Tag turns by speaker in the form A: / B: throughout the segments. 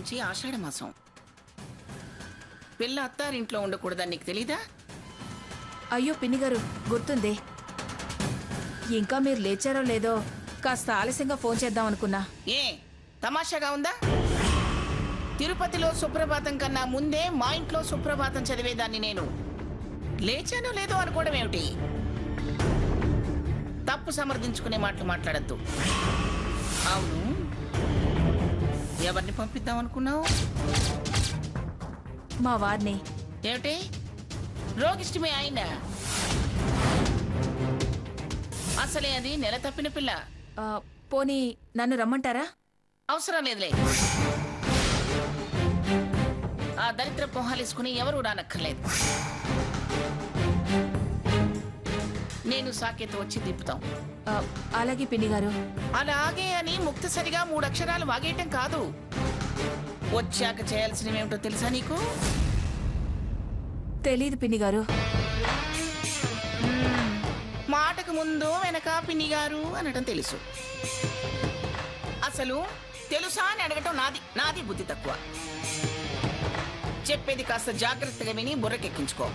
A: నుంచి ఆషాఢ మాసం. పిల్ల అత్తారింట్లో ఉండకూడదని నీకు తెలీదా?
B: అయ్యో పిన్ని గారు, గుర్తుంది. ఇంకా మీరు లేచారో లేదో కాస్త ఆలస్యంగా ఫోన్ చేద్దాం అనుకున్నా.
A: ఏ తమాషాగా ఉందా? తిరుపతిలో సుప్రభాతం కన్నా ముందే మా ఇంట్లో సుప్రభాతం చదివేదాన్ని నేను. లేచానో లేదో అనుకోవడం ఏమిటి? తప్పు సమర్థించుకునే మాటలు మాట్లాడద్దు. అవును, ఎవరిని పంపిద్దాం అనుకున్నావు?
B: మా వారిని.
A: ఏమిటి రోగిష్టమే ఆయన? అసలే అది నెల తప్పిన పిల్ల.
B: పోనీ నన్ను రమ్మంటారా?
A: అవసరం లేదులే. ఆ దరిద్ర పొహాలేసుకుని ఎవరు రానక్కర్లేదు. నేను సాకేతో వచ్చి దింపుతాం.
B: అలాగే పిన్ని గారు.
A: అలాగే అని ముక్తసరిగా 3 అక్షరాలు వాగేయటం కాదు. వచ్చాక చేయాల్సినవేమిటో తెలుసా నీకు?
B: తెలీదు పిన్ని గారు.
A: మాటకు ముందు వెనక పిన్ని గారు అనటం తెలుసు. అసలు తెలుసా అని అడగటం నాది బుద్ధి తక్కువ. చెప్పేది కాస్త జాగ్రత్తగా విని బుర్రకెక్కించుకో.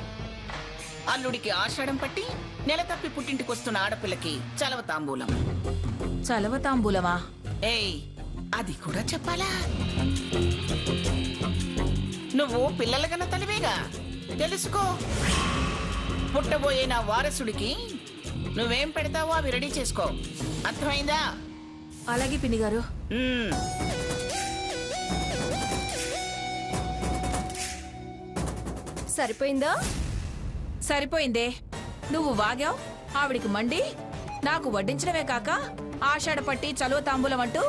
A: అల్లుడికి ఆషాఢం పట్టి నెల తప్పి పుట్టింటికి వస్తున్న ఆడపిల్లకి చలవ తాంబూలం.
B: చలవ తాంబూలమా?
A: ఏయ్, అది కూడా చెప్పాలా? నువ్వు పిల్లల కన్నా తలివేగా, తెలుసుకో. పుట్టబోయే నా వారసుడికి నువ్వేం పెడతావో అవి రెడీ చేసుకో. అర్థమైందా?
B: అలాగే పిన్ని గారు.
C: సరిపోయిందా?
B: సరిపోయిందే. నువ్వు వాగావు, ఆవిడికి మండి నాకు వడ్డించడమే కాక ఆషాఢ పట్టి చలువ తాంబూలం అంటూ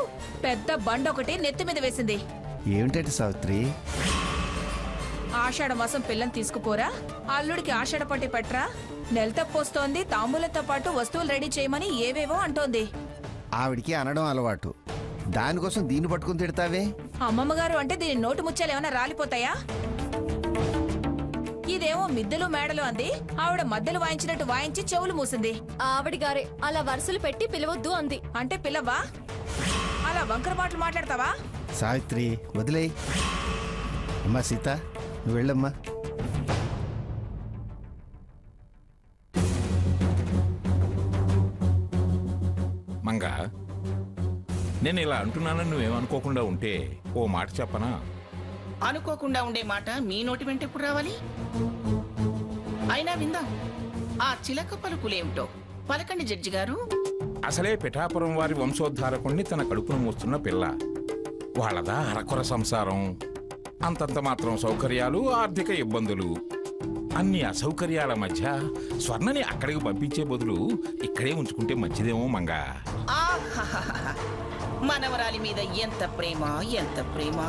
B: పెద్ద బండొకటి నెత్తి మీద వేసింది.
D: ఏమిటంటే సావిత్రి?
B: ఆషాఢ మాసం పిల్లని తీసుకుపోరా, అల్లుడికి ఆషాఢ పట్టి పెట్టరా, నెల తప్పొస్తోంది, తాంబూలంతో పాటు వస్తువులు రెడీ చేయమని ఏవేవో అంటోంది.
D: ఆవిడికి అనడం అలవాటు, దానికోసం దీన్ని పట్టుకుని తిడతావే?
B: అమ్మమ్మగారు అంటే దీని నోటు ముత్యాలు ఏమైనా రాలిపోతాయా? ఇదేమో మిద్దెలు మేడలు అంది, ఆవిడ మద్దెలు వాయించినట్టు వాయించి చెవులు మూసింది.
C: ఆవిడి గారే అలా వరుసలు పెట్టి పిలవద్దు అంది.
B: అంటే పిల్లవా? అలా వంకర మాటలు మాట్లాడతావా?
D: సావిత్రి వదిలే. అమ్మా సీత, నువ్వు వెళ్ళమ్మా.
E: మంగా, నేను ఇలా అంటున్నానని నువ్వేమనుకోకుండా ఉంటే ఓ మాట చెప్పనా?
A: అనుకోకుండా ఉండే మాట మీ నోటి వెంట ఎప్పుడు రావాలి? అయినా విందాం. ఆ చిలక పలుకులేమిటో పలకండి జడ్జి గారు.
E: అసలే పిఠాపురం వారి వంశోద్ధారకుణ్ణి తన కడుపును మోస్తున్న పిల్ల. వాళ్ళదా అరకొర సంసారం, అంతంత మాత్రం సౌకర్యాలు, ఆర్థిక ఇబ్బందులు. అన్ని అసౌకర్యాల మధ్య స్వర్ణని అక్కడికి పంపించే బదులు ఇక్కడే ఉంచుకుంటే మంచిదేమో మంగా.
A: మనవరాలి మీద ఎంత ప్రేమ, ఎంత ప్రేమ!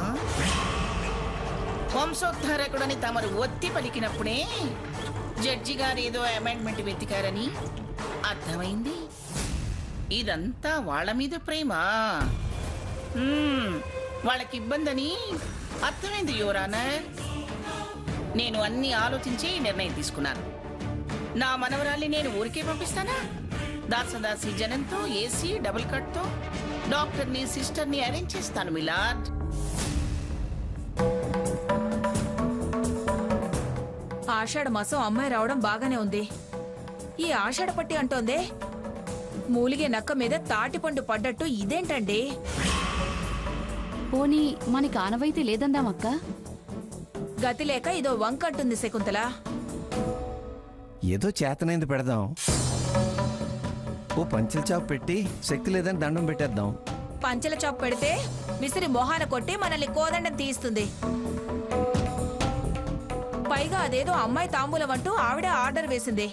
A: వంశోద్ధారకుడని తమరు ఒత్తి పలికినప్పుడే జడ్జి గారు ఏదో అమెండ్మెంట్ వెతికారని అర్థమైంది. ఇదంతా వాళ్ళ మీద ప్రేమ, వాళ్ళకి ఇబ్బందని అర్థమైంది యువరానర్. నేను అన్ని ఆలోచించి నిర్ణయం తీసుకున్నాను. నా మనవరాల్ని నేను ఊరికే పంపిస్తానా? దాసదాసి జనంతో, ఏసీ డబుల్ కట్తో డాక్టర్ని, సిస్టర్ని అరేంజ్ చేస్తాను మిలాడ్.
B: ఆషాఢ మాసం అమ్మాయి రావడం బాగానే ఉంది. ఈ ఆషాఢ పట్టి అంటోందే, మూలిగే నక్క మీద తాటిపండు పడ్డట్టు ఇదేంటండి?
F: పోనీ మనకి ఆనవైతే లేదందామక్క.
B: గతి లేక ఇదో వంకంటుంది శకుంతల.
D: ఏదో చేతనైంది పెడదాం. ఓ పంచల చాపు పెట్టి శక్తి లేదని దండం పెట్టేద్దాం.
B: పంచల చాపు పెడితే విసిరి మొహాన కొట్టి మనల్ని కోదండం తీస్తుంది. పైగా అదేదో అమ్మాయి తాంబూలం అంటూ ఆవిడ ఆర్డర్ వేసింది.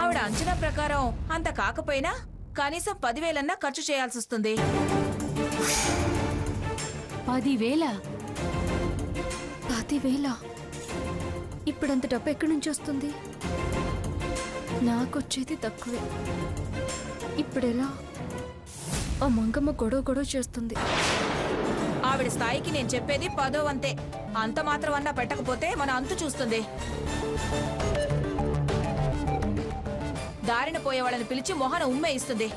B: ఆవిడ అంచనా ప్రకారం అంత కాకపోయినా కనీసం 10,000 ఖర్చు చేయాల్సి వస్తుంది.
F: 10,000?
C: 10,000? ఇప్పుడంత డబ్బు ఎక్కడి నుంచి వస్తుంది? నాకొచ్చేది తక్కువే. ఇప్పుడెలా? ఆ మంగమ్మ గొడవ చేస్తుంది.
B: ఆవిడ స్థాయికి నేను చెప్పేది 10వ వంతే. అంత మాత్రం అన్నా పెట్టకపోతే మన అంతు చూస్తుంది. దారిన పోయే వాళ్ళని పిలిచి మొహన ఉమ్మే ఇస్తుంది.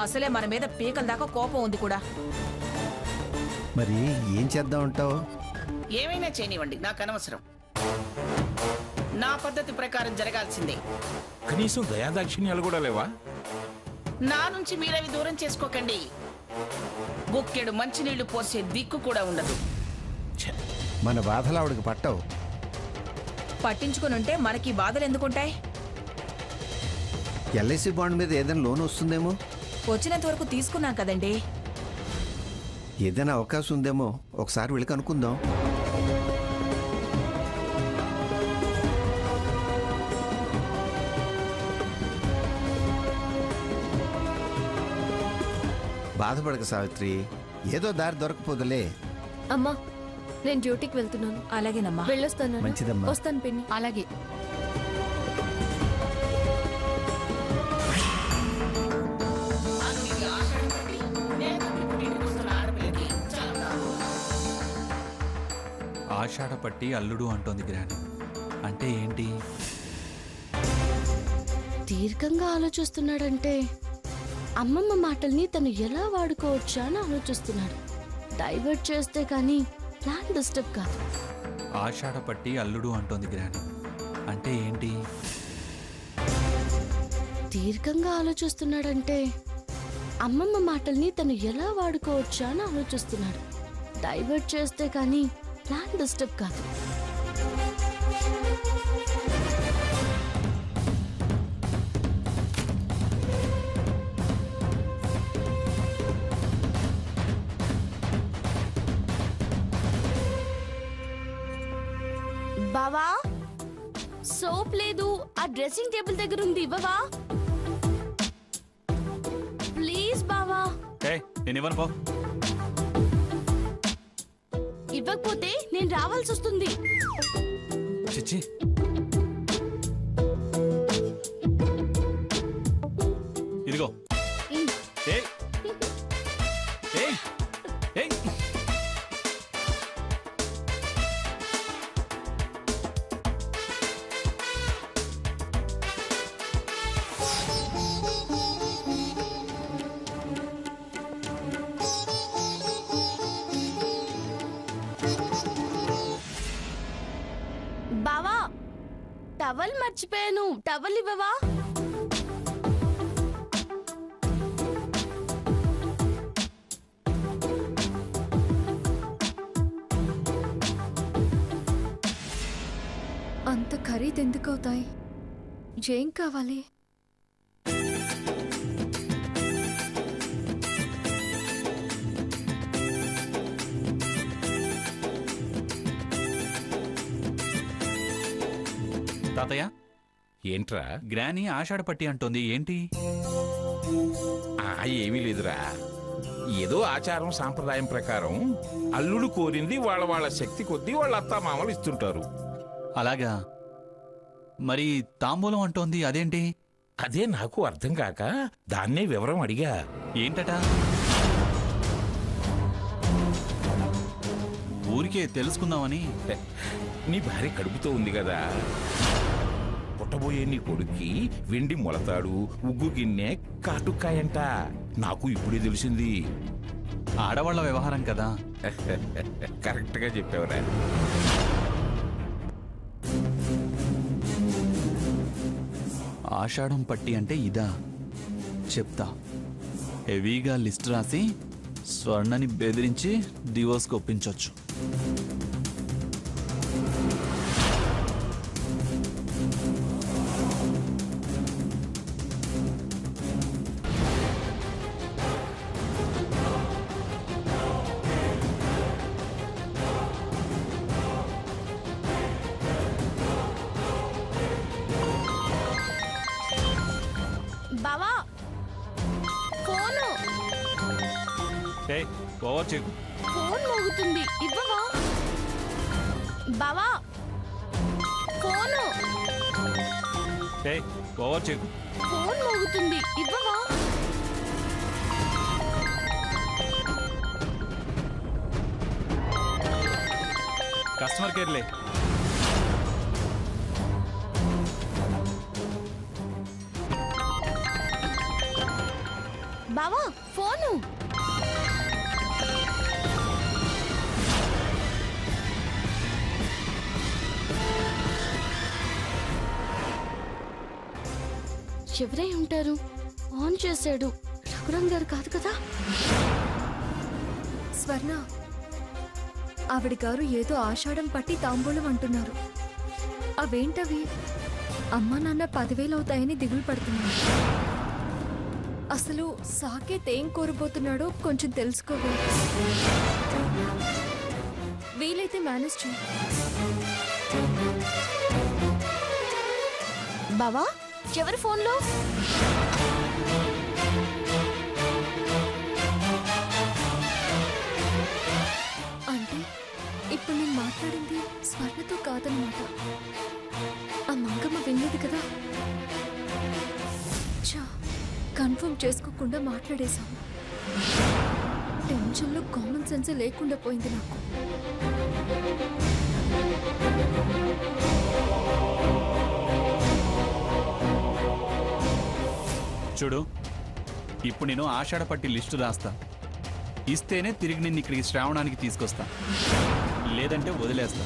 B: అసలే మన మీద పీకల దాకా కోపం ఉంది కూడా.
D: మరి ఏం చేద్దాం అంటావు?
A: ఏమైనా చేయనివ్వండి, నాకు అనవసరం. నా పద్ధతి ప్రకారం జరగాల్సిందే.
E: కనీసం దయాదాక్షిణ్యాలు కూడా లేవా?
A: నా నుంచి మీరవి దూరం చేసుకోకండి. గుక్కెడు మంచినీళ్లు పోసే దిక్కు కూడా ఉండదు.
E: ఛే,
D: మన బాధలు ఆవిడకి పట్టవు.
B: పట్టించుకునుంటే మనకి బాధలు ఎందుకుంటాయి?
D: ఎల్ఐసి బాండ్ మీద ఏదైనా లోన్ వస్తుందేమో,
B: వచ్చినంత వరకు తీసుకున్నాం కదండి.
D: ఏదైనా అవకాశం ఉందేమో ఒకసారి వెళ్ళి కనుక్కుందాం. బాధపడక సావిత్రి, ఏదో దారి దొరకపోదులే.
C: అమ్మా, నేను డ్యూటీకి వెళ్తున్నాను.
B: అలాగేనమ్మా.
C: వెళ్ళొస్తాను.
D: మంచిదమ్మా.
C: వస్తాను పిన్ని.
F: అలాగే.
G: ఆషాఢపట్టి అల్లుడు అంటోంది గ్రాని. అంటే ఏంటి?
H: దీర్ఘంగా ఆలోచిస్తున్నాడంటే అమ్మమ్మ మాటల్ని తను ఎలా వాడుకోవచ్చా అని ఆలోచిస్తున్నాడు. డైవర్ట్ చేస్తే కానీ ప్లాన్ డిస్టర్బ్ కాదు.
G: ఆషాఢపట్టి అల్లుడు అంటోంది గ్రాని. అంటే ఏంటి?
H: దీర్ఘంగా ఆలోచిస్తున్నాడంటే అమ్మమ్మ మాటల్ని తను ఎలా వాడుకోవచ్చా అని ఆలోచిస్తున్నాడు. డైవర్ట్ చేస్తే కానీ ప్లాన్ డిస్టర్బ్ కాదు. బావా, సోప్ లేదు, ఆ డ్రెస్సింగ్ టేబుల్ దగ్గర ఉంది, ఇవ్వవా ప్లీజ్? బావా
G: నేను ఇవ్వను పో.
H: ఇవ్వకపోతే నేను రావాల్సి వస్తుంది.
G: చిచ్చి, ఇదిగో. ఏయ్ ఏయ్ ఏయ్,
H: బావా, టవల్ మర్చిపోయాను, టవల్ ఇవ్వవా?
C: అంత ఖరీదు ఎందుకు అవుతాయి? ఏం కావాలి?
G: తాతయ్య,
E: ఏంట్రా?
G: గ్రాని ఆషాఢపట్టి అంటోంది ఏంటి?
E: ఏమీ లేదురా. ఏదో ఆచారం సాంప్రదాయం ప్రకారం అల్లుడు కోరింది వాళ్ళ వాళ్ళ శక్తి కొద్దీ వాళ్ళ అత్తామామలు ఇస్తుంటారు.
G: అలాగా? మరి తాంబూలం అంటోంది అదేంటి?
E: అదే నాకు అర్థం కాక దాన్నే వివరం అడిగా.
G: ఏంటట? ఊరికే తెలుసుకుందామని.
E: నీ భార్య కడుపుతో ఉంది కదా, పుట్టబోయే నీ కొడుక్కి వెండి మొలతాడు, ఉగ్గు గిన్నె, కాటుకాయంట. నాకు ఇప్పుడే తెలిసింది.
G: ఆడవాళ్ల వ్యవహారం కదా.
E: కరెక్ట్ గా చెప్పావురా.
G: ఆషాఢం పట్టి అంటే ఇదా? చెప్తా. హెవీగా లిస్ట్ రాసి స్వర్ణని బెదిరించి డివోర్స్కి ఒప్పించవచ్చు.
H: బావా, ఫోను
G: ఓవర్ చెక్.
H: ఫోన్ మోగుతుంది, ఇవ్వవా? బావా, ఫోను
G: ఓవర్ చెక్.
H: ఫోన్ మోగుతుంది, ఇవ్వవా?
G: కస్టమర్ కేర్లే.
H: బావా, ఫోను ఎవరై ఉంటారు? ఆన్ చేశాడు. రఘురామ్ గారు కాదు కదా?
C: స్వర్ణ, ఆవిడ గారు ఏదో ఆషాఢం పట్టి తాంబూలం అంటున్నారు. అవేంటవి? అమ్మా నాన్న 10,000 అవుతాయని దిగులు పడుతున్నారు. అసలు సాకేత్ ఏం కోరబోతున్నాడో కొంచెం తెలుసుకోవాలి. వీలైతే మేనేజ్ చేయి.
H: బావా, ఎవరి ఫోన్లో?
C: అంటే ఇప్పుడు నేను మాట్లాడింది స్వర్ణతో కాదనమాట. ఆ మంగమ్మ విన్నది కదా. చా, కన్ఫర్మ్ చేసుకోకుండా మాట్లాడేశాను. టెన్షన్లో కామన్ సెన్సే లేకుండా పోయింది నాకు.
G: చూడు, ఇప్పుడు నేను ఆషాఢ పట్టి లిస్టు రాస్తా. ఇస్తేనే తిరిగి నిన్ను ఇక్కడికి శ్రావణానికి తీసుకొస్తా, లేదంటే వదిలేస్తా.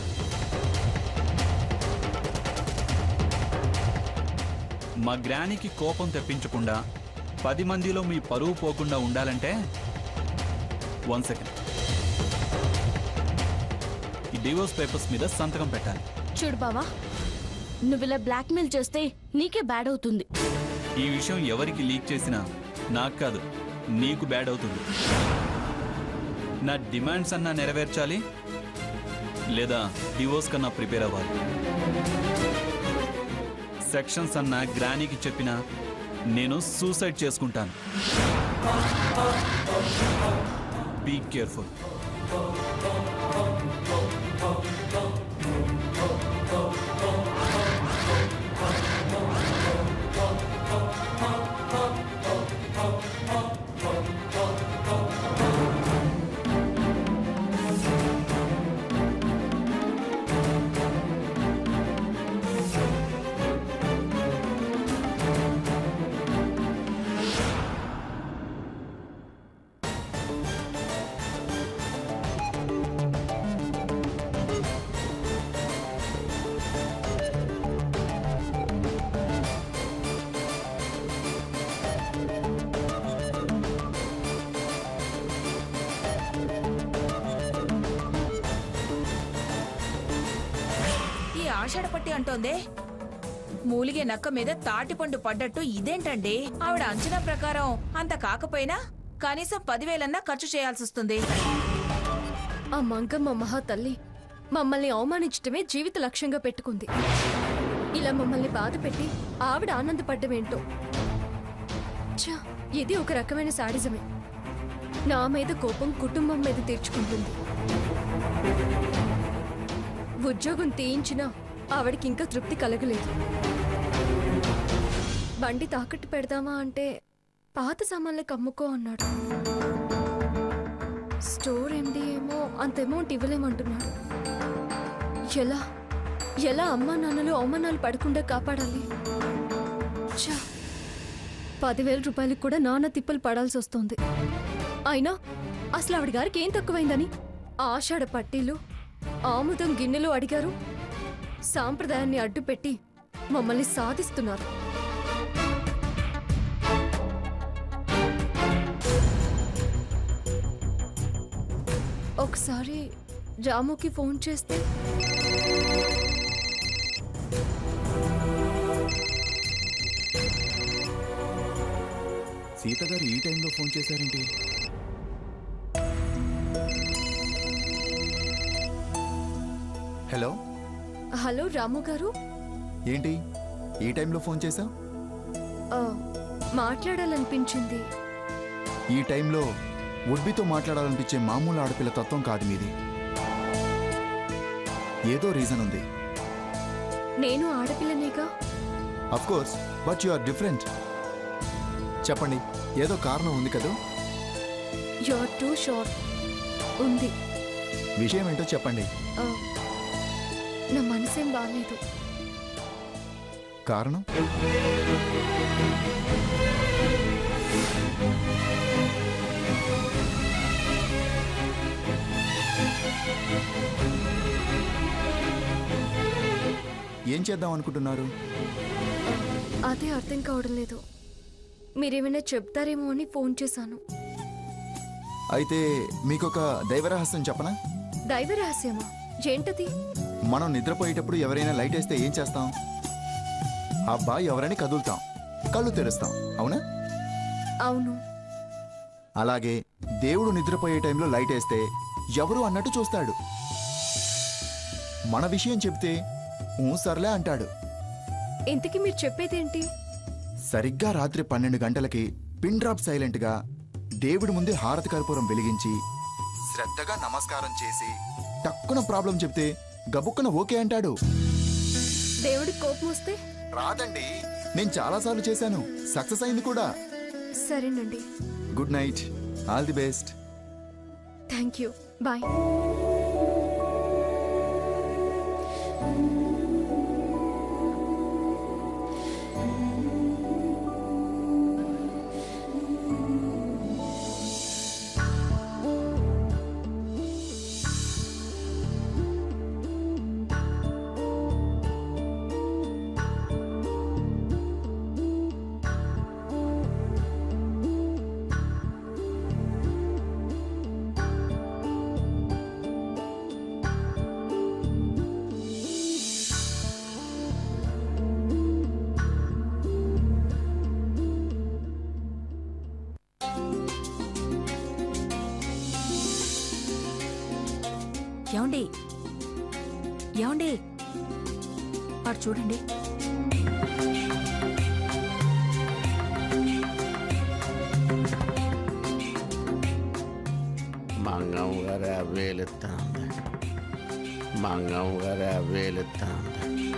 G: మా గ్రానికి కోపం తెప్పించకుండా 10 మందిలో మీ పరువు పోకుండా ఉండాలంటే 1 సెకండ్, ఈ డివోర్స్ పేపర్స్ మీద సంతకం పెట్టాలి.
H: చూడు బావా, నువ్వు ఇలా బ్లాక్మెయిల్ చేస్తే నీకే బ్యాడ్ అవుతుంది.
G: ఈ విషయం ఎవరికి లీక్ చేసినా నాకు కాదు, నీకు బ్యాడ్ అవుతుంది. నా డిమాండ్స్ అన్నా నెరవేర్చాలి, లేదా డివోర్స్ కన్నా ప్రిపేర్ అవ్వాలి. సెక్షన్స్ అన్నా గ్రానీకి చెప్పినా నేను సూసైడ్ చేసుకుంటాను. Be careful.
B: ఆషాఢ పట్టి అంటోందే, మూలిగే నక్క మీద తాటిపండు పడ్డట్టు ఇదేంటండి? ఆవిడ అంచనా ప్రకారం అంత కాకపోయినా కనీసం 10,000 ఖర్చు చేయాల్సి వస్తుంది.
C: ఆ మంగమ్మ మహా తల్లి మమ్మల్ని అవమానించటమే జీవిత లక్ష్యంగా పెట్టుకుంది. ఇలా మమ్మల్ని బాధ పెట్టి ఆవిడ ఆనందపడ్డమేంటో. ఛా, ఇది ఒక రకమైన సాడిజమే. నా మీద కోపం కుటుంబం మీద తీర్చుకుంటుంది. ఉద్యోగం తీయించినా ఆవిడకి ఇంకా తృప్తి కలగలేదు. బండి తాకట్టు పెడదామా అంటే పాత సామాన్లకు అమ్ముకో అన్నాడు. స్టోర్ ఎండి ఏమో అంత అమౌంట్ ఇవ్వలేమంటున్నాడు. ఎలా ఎలా అమ్మా నాన్నలు అవమానాలు పడకుండా కాపాడాలి? ఛా, 10,000 రూపాయలకు కూడా నాన్న తిప్పలు పడాల్సి వస్తుంది. అయినా అసలు ఆవిడ గారికి ఏం తక్కువైందని ఆషాఢ పట్టీలు, ఆముదం గిన్నెలు అడిగారు. సాంప్రదాయాన్ని అడ్డుపెట్టి మమ్మల్ని సాధిస్తున్నారు. ఒకసారి రాముకి ఫోన్ చేస్తే
I: సీత గారు ఈ టైంలో ఫోన్ చేశారేంటి? హలో
C: హలో రాము గారు,
I: ఏంటి ఈ టైంలో ఫోన్ చేశా?
C: మాట్లాడాలనిపించింది.
I: ఈ టైంలో వుడ్బితో మాట్లాడాలనిపించే మామూలు ఆడపిల్ల తత్వం కాదు మీది. ఏదో రీజన్ ఉంది.
C: నేను ఆడపిల్లనేగా.
I: Of course, but you are different. చెప్పండి, ఏదో కారణం ఉంది కదా?
C: You are too short. ఉంది.
I: విషయం ఏంటో చెప్పండి.
C: నా మనసేం బాగాలేదు.
I: కారణం? ఏం చేద్దాం అనుకుంటున్నారు?
C: అదే అర్థం కావడం లేదు. మీరేమైనా చెప్తారేమో అని ఫోన్ చేశాను.
I: అయితే మీకొక దైవరహస్యం చెప్పనా?
C: దైవ రహస్యమా? ఏంటది?
I: మనం నిద్రపోయేటప్పుడు ఎవరైనా లైట్ వేస్తే ఏం చేస్తాం? అబ్బా ఎవరైనా కదులుతాం, కళ్ళు తెరుస్తాం, అవునా?
C: అవును.
I: అలాగే దేవుడు నిద్రపోయే టైంలో లైట్ వేస్తే ఎవరు అన్నట్టు చూస్తాడు. మన విషయం చెప్తే సర్లే అంటాడు.
C: ఇంతకీ మీరు చెప్పేదేంటి?
I: సరిగ్గా రాత్రి 12 గంటలకి పిన్ డ్రాప్ సైలెంట్గా దేవుడి ముందే హారతి కర్పూరం వెలిగించి శ్రద్ధగా నమస్కారం చేసి టక్కున ప్రాబ్లం చెప్తే గబుక్కున ఓకే అంటాడు.
C: దేవుడికి కోపం వస్తే?
I: రాదండి, నేను చాలాసార్లు చేశాను, సక్సెస్ అయింది కూడా.
C: సరేనండి.
I: Good night, all the best.
C: Thank you, bye.
B: ఏమండి ఏమండి అటు చూడండి.
J: మంగమ్మ గారు 50,000 ఇస్తా ఉంది. మంగమ్మ గారు 50,000 ఇస్తా ఉంది.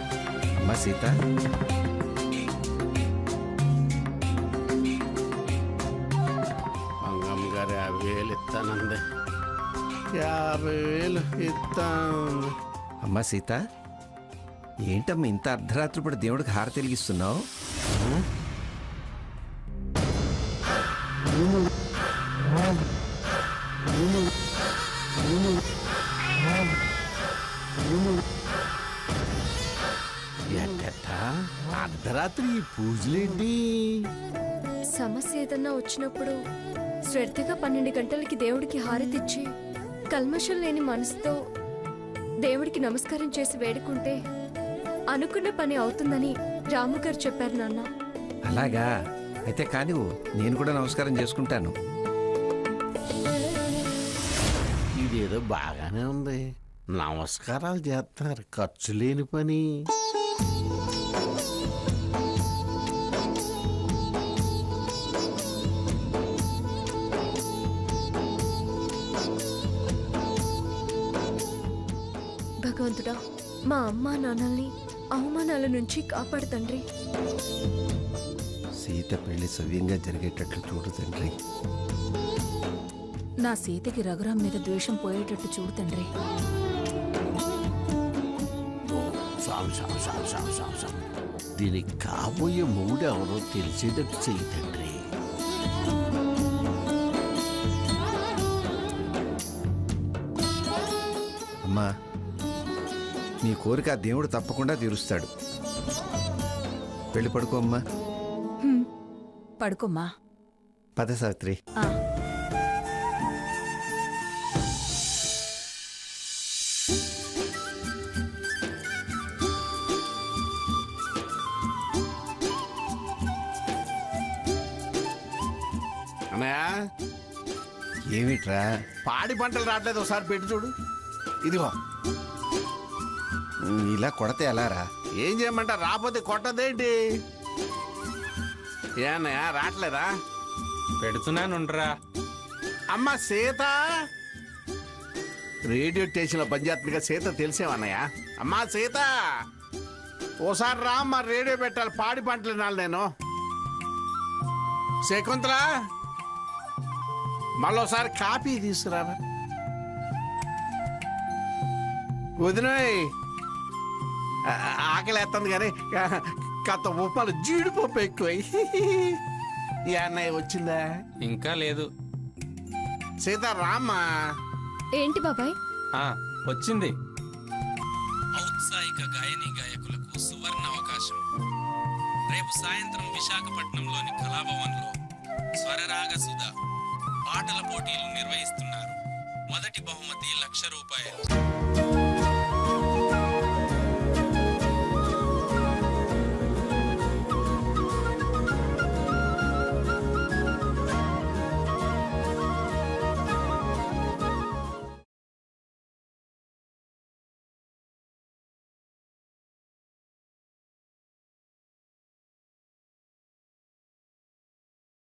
D: అమ్మా సీత,
J: మంగమ్మ గారు 50,000 ఇస్తానంది. 50,000 ఇస్తాను.
D: అమ్మా సీత, ఏంటమ్మా ఇంత అర్ధరాత్రి పూట దేవుడికి హారతి వెలిగిస్తున్నావు?
J: ఎట్టా అర్ధరాత్రి ఈ పూజలేంటి?
C: సమస్య ఏదన్నా వచ్చినప్పుడు శ్రద్ధగా 12 గంటలకి దేవుడికి హారతిచ్చి కల్మషం లేని మనసుతో దేవుడికి నమస్కారం చేసి వేడుకుంటే అనుకున్న పని అవుతుందని రాము గారు చెప్పారు నాన్న.
D: అలాగా, అయితే కానివ్వు, నేను కూడా నమస్కారం చేసుకుంటాను.
J: ఇదేదో బాగానే ఉంది. నమస్కారాలు చేస్తారు, ఖర్చు లేని పని.
C: భగవంతుడా, మా అమ్మా నాన్నల్ని అవమానాల నుంచి కాపాడు తండ్రి.
D: సీత పెళ్లి సవ్యంగా జరిగేటట్లు చూడు తండ్రి.
B: నా సీతకి రఘురాం మీద ద్వేషం పోయేటట్టు చూడు తండ్రి.
J: సాం సాం సాం సాం సాం సాం. దీనికి కాబోయే మూడు ఎవరో తెలిసేటట్టు చెయ్యి తండ్రి.
D: అమ్మా, నీ కోరిక ఆ దేవుడు తప్పకుండా తీరుస్తాడు. వెళ్ళి పడుకో అమ్మా.
B: పడుకోమ్మా.
D: పద సావిత్రి.
J: అన్నయ్య,
D: ఏమిట్రా?
J: పాడి పంటలు రావట్లేదు, ఒకసారి పెట్టి చూడు. ఇదిగో.
D: ఇలా కొడతే ఎలారా?
J: ఏం చేయమంటా, రాకపోతే కొట్టదేంటి? ఏ అన్నయ్య రావట్లేదా?
K: పెడుతున్నానుండ్రా.
J: అమ్మ సీత రేడియో స్టేషన్ లో పనిచేస్తుందిగా. సీత తెలిసేవన్నయ్య? అమ్మా సీత, ఓసారి రా అమ్మా, రేడియో పెట్టాలి, పాడి పంటలు వినాలి నేను. శకుంతల, మళ్ళోసారి కాపీ తీసుకురారా. వదినోయ్, ఆకలి వేస్తుంది కానీ కథ ఉప్పాలు జీడిపప్పు ఎక్కువ. ఈ అన్నయ్య వచ్చిందా?
K: ఇంకా లేదు.
J: సీత రామ్మా.
C: ఏంటి బాబాయ్?
K: వచ్చింది. ఔత్సాహిక గాయని గాయకులకు సువర్ణ అవకాశం. రేపు సాయంత్రం విశాఖపట్నంలోని కళాభవన్లో స్వరరాగ సుధ పాటల పోటీలు నిర్వహిస్తున్నారు. మొదటి బహుమతి 1,00,000 రూపాయలు.